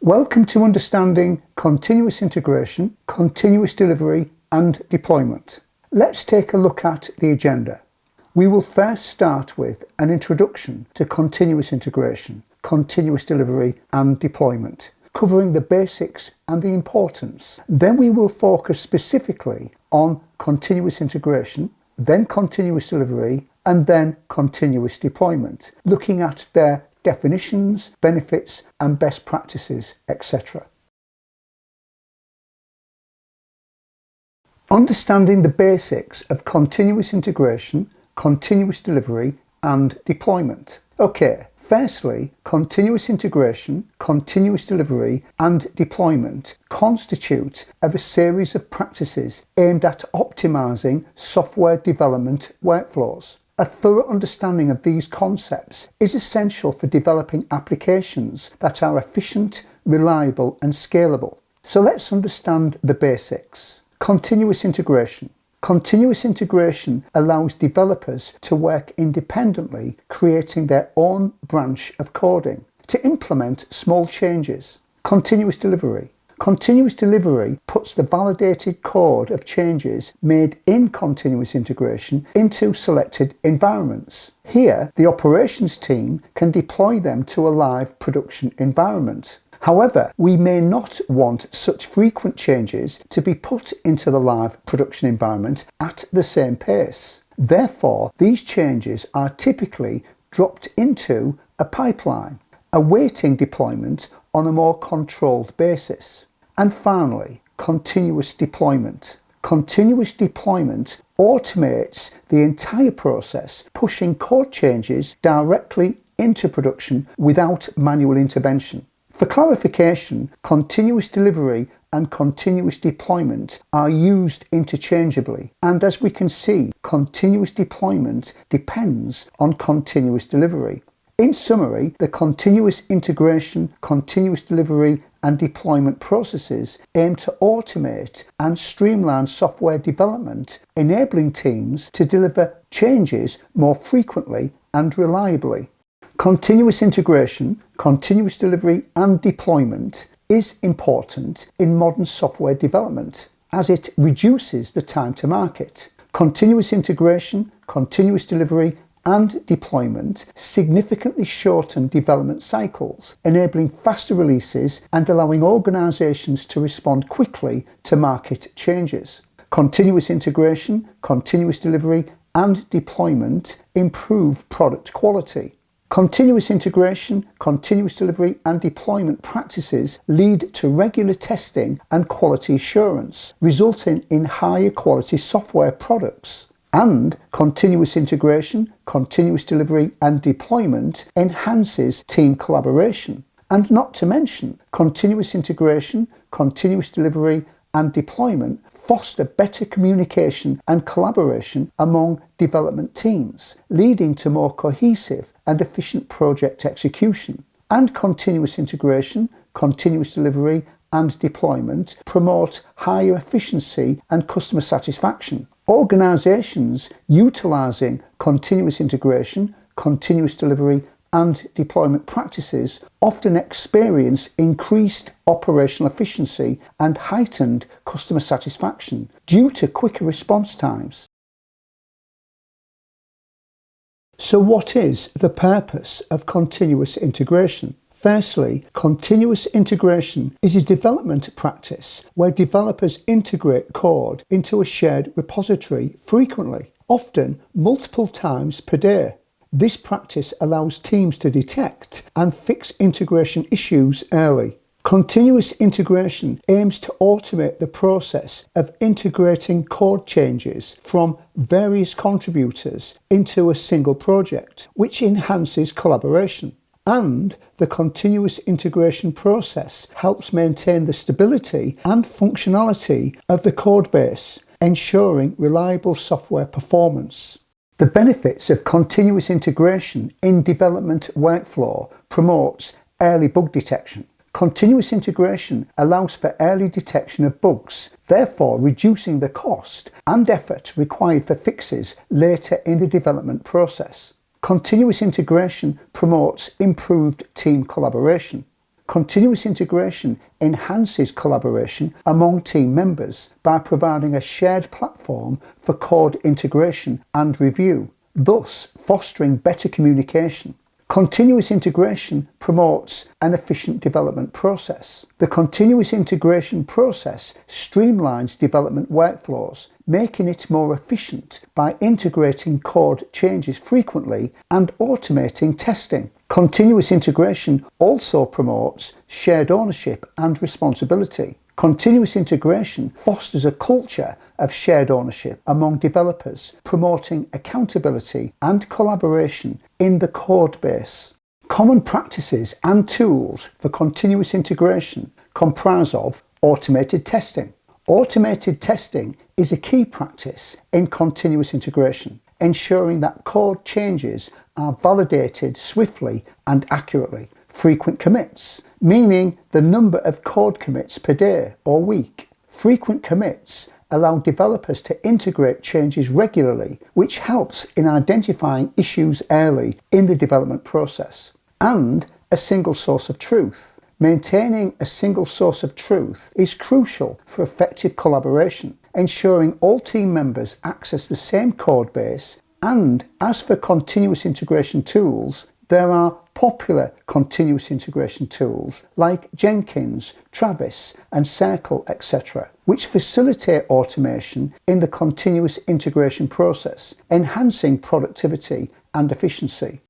Welcome to understanding continuous integration, continuous delivery and deployment. Let's take a look at the agenda. We will first start with an introduction to continuous integration, continuous delivery and deployment, covering the basics and the importance. Then we will focus specifically on continuous integration, then continuous delivery and then continuous deployment, looking at their definitions, benefits and best practices, etc. Understanding the basics of continuous integration, continuous delivery and deployment. Okay, firstly, continuous integration, continuous delivery and deployment constitute of a series of practices aimed at optimizing software development workflows. A thorough understanding of these concepts is essential for developing applications that are efficient, reliable and scalable. So let's understand the basics. Continuous integration. Continuous integration allows developers to work independently, creating their own branch of coding to implement small changes. Continuous delivery. Continuous delivery puts the validated code of changes made in continuous integration into selected environments. Here, the operations team can deploy them to a live production environment. However, we may not want such frequent changes to be put into the live production environment at the same pace. Therefore, these changes are typically dropped into a pipeline, awaiting deployment on a more controlled basis. And finally, continuous deployment. Continuous deployment automates the entire process, pushing code changes directly into production without manual intervention. For clarification, continuous delivery and continuous deployment are used interchangeably, and as we can see, continuous deployment depends on continuous delivery. In summary, the continuous integration, continuous delivery and deployment processes aim to automate and streamline software development, enabling teams to deliver changes more frequently and reliably. Continuous integration, continuous delivery and deployment is important in modern software development as it reduces the time to market. Continuous integration, continuous delivery and deployment significantly shorten development cycles, enabling faster releases and allowing organizations to respond quickly to market changes. Continuous integration, continuous delivery and deployment improve product quality. Continuous integration, continuous delivery and deployment practices lead to regular testing and quality assurance, resulting in higher quality software products. And continuous integration, continuous delivery and deployment enhances team collaboration. And not to mention, continuous integration, continuous delivery and deployment foster better communication and collaboration among development teams, leading to more cohesive and efficient project execution. And continuous integration, continuous delivery and deployment promote higher efficiency and customer satisfaction. Organizations utilizing continuous integration, continuous delivery and deployment practices often experience increased operational efficiency and heightened customer satisfaction due to quicker response times. So what is the purpose of continuous integration? Firstly, continuous integration is a development practice where developers integrate code into a shared repository frequently, often multiple times per day. This practice allows teams to detect and fix integration issues early. Continuous integration aims to automate the process of integrating code changes from various contributors into a single project, which enhances collaboration. And the continuous integration process helps maintain the stability and functionality of the code base, ensuring reliable software performance. The benefits of continuous integration in development workflow promotes early bug detection. Continuous integration allows for early detection of bugs, therefore reducing the cost and effort required for fixes later in the development process. Continuous integration promotes improved team collaboration. Continuous integration enhances collaboration among team members by providing a shared platform for code integration and review, thus fostering better communication. Continuous integration promotes an efficient development process. The continuous integration process streamlines development workflows, making it more efficient by integrating code changes frequently and automating testing. Continuous integration also promotes shared ownership and responsibility. Continuous integration fosters a culture of shared ownership among developers, promoting accountability and collaboration in the code base. Common practices and tools for continuous integration comprise of automated testing. Automated testing is a key practice in continuous integration, ensuring that code changes are validated swiftly and accurately. Frequent commits, meaning the number of code commits per day or week. Frequent commits allow developers to integrate changes regularly, which helps in identifying issues early in the development process. And a single source of truth. Maintaining a single source of truth is crucial for effective collaboration, ensuring all team members access the same code base. And as for continuous integration tools, there are popular continuous integration tools like Jenkins, Travis, and Circle, etc., which facilitate automation in the continuous integration process, enhancing productivity and efficiency.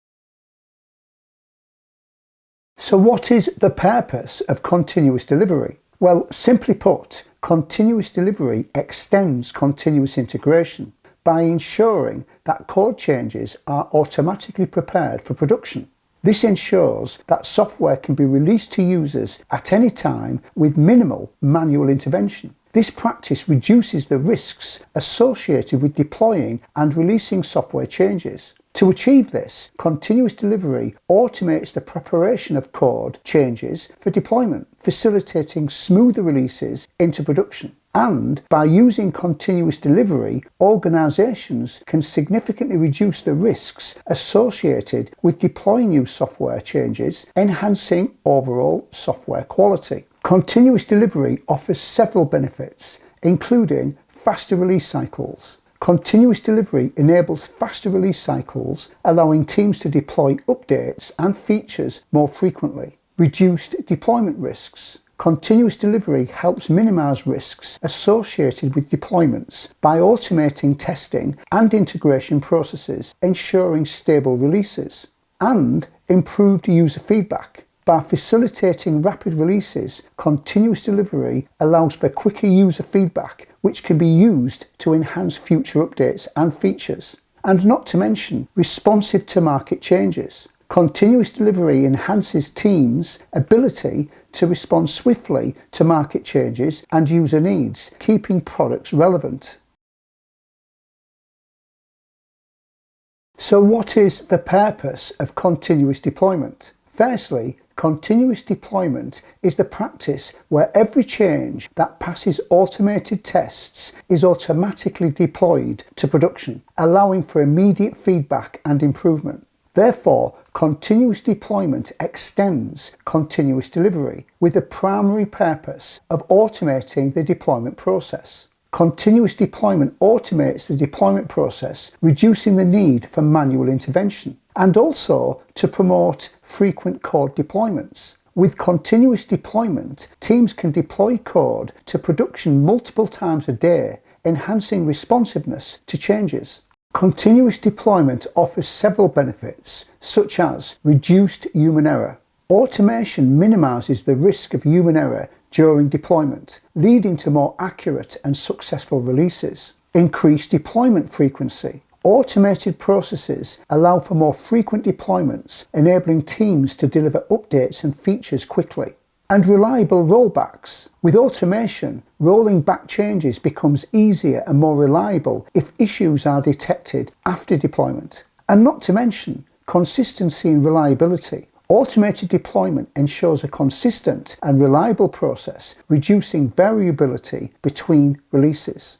So what is the purpose of continuous delivery? Well, simply put, continuous delivery extends continuous integration by ensuring that code changes are automatically prepared for production. This ensures that software can be released to users at any time with minimal manual intervention. This practice reduces the risks associated with deploying and releasing software changes. To achieve this, continuous delivery automates the preparation of code changes for deployment, facilitating smoother releases into production. And by using continuous delivery, organizations can significantly reduce the risks associated with deploying new software changes, enhancing overall software quality. Continuous delivery offers several benefits, including faster release cycles. Continuous delivery enables faster release cycles, allowing teams to deploy updates and features more frequently. Reduced deployment risks. Continuous delivery helps minimize risks associated with deployments by automating testing and integration processes, ensuring stable releases. And improved user feedback. By facilitating rapid releases, continuous delivery allows for quicker user feedback, which can be used to enhance future updates and features. And not to mention, responsive to market changes. Continuous delivery enhances teams' ability to respond swiftly to market changes and user needs, keeping products relevant. So what is the purpose of continuous deployment? Firstly, continuous deployment is the practice where every change that passes automated tests is automatically deployed to production, allowing for immediate feedback and improvement. Therefore, continuous deployment extends continuous delivery with the primary purpose of automating the deployment process. Continuous deployment automates the deployment process, reducing the need for manual intervention, and also to promote frequent code deployments. With continuous deployment, teams can deploy code to production multiple times a day, enhancing responsiveness to changes. Continuous deployment offers several benefits, such as reduced human error. Automation minimizes the risk of human error during deployment, leading to more accurate and successful releases. Increased deployment frequency. Automated processes allow for more frequent deployments, enabling teams to deliver updates and features quickly. And reliable rollbacks. With automation, rolling back changes becomes easier and more reliable if issues are detected after deployment. And not to mention, consistency and reliability. Automated deployment ensures a consistent and reliable process, reducing variability between releases.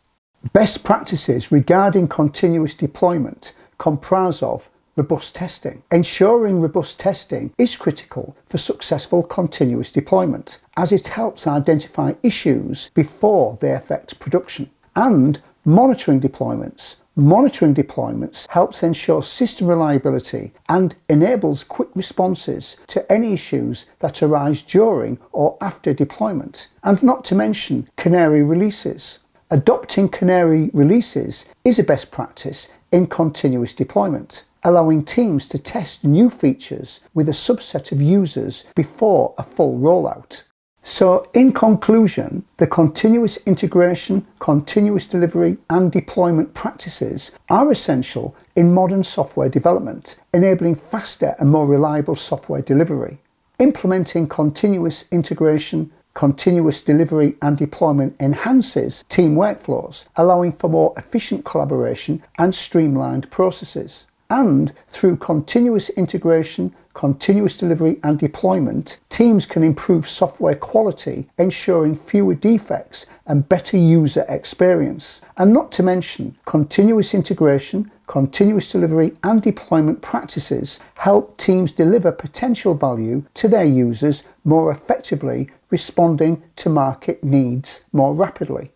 Best practices regarding continuous deployment comprise of robust testing. Ensuring robust testing is critical for successful continuous deployment, as it helps identify issues before they affect production. And monitoring deployments. Monitoring deployments helps ensure system reliability and enables quick responses to any issues that arise during or after deployment. And not to mention canary releases. Adopting canary releases is a best practice in continuous deployment, allowing teams to test new features with a subset of users before a full rollout. So, in conclusion, the continuous integration, continuous delivery and deployment practices are essential in modern software development, enabling faster and more reliable software delivery. Implementing continuous integration, continuous delivery and deployment enhances team workflows, allowing for more efficient collaboration and streamlined processes. And through continuous integration, continuous delivery and deployment, teams can improve software quality, ensuring fewer defects and better user experience. And not to mention, continuous integration, continuous delivery and deployment practices help teams deliver potential value to their users more effectively, responding to market needs more rapidly.